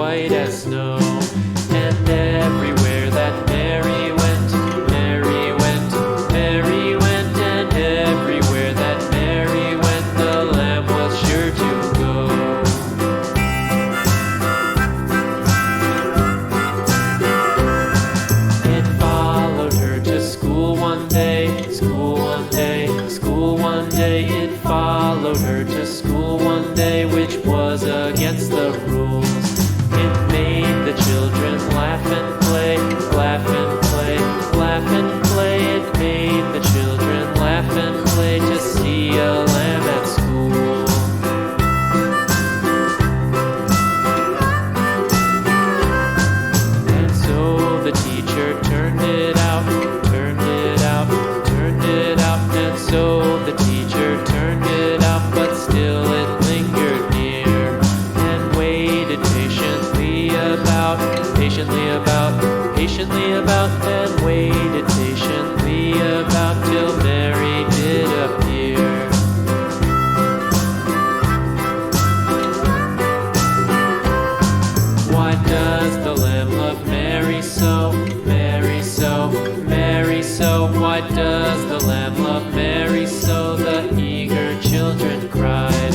white as snow. And everywhere that Mary went, Mary went, Mary went, and everywhere that Mary went, the lamb was sure to go. It followed her to school one day, school one day, school one day. It followed her to school one day, which was against the rules. It made the children laugh and play, laugh and play, laugh and play. It made the children laugh and play to see a lamb at school. And so the teacher turned it out, turned it out, turned it out. And so the teacher turned it out, but still it lingered near and waited patiently about, and waited patiently about till Mary did appear. Why does the lamb love Mary so, Mary so, Mary so? Why does the lamb love Mary so? The eager children cried.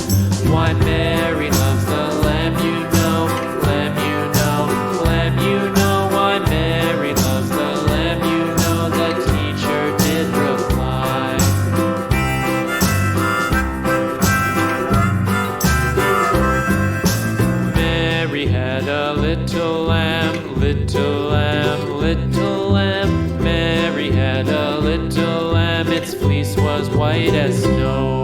Why Mary loves the lamb, you know, lamb, you know, lamb, you know. Why Mary loves the lamb, you know, the teacher did reply. Mary had a little lamb, little lamb, little lamb. Mary had a little lamb, its fleece was white as snow.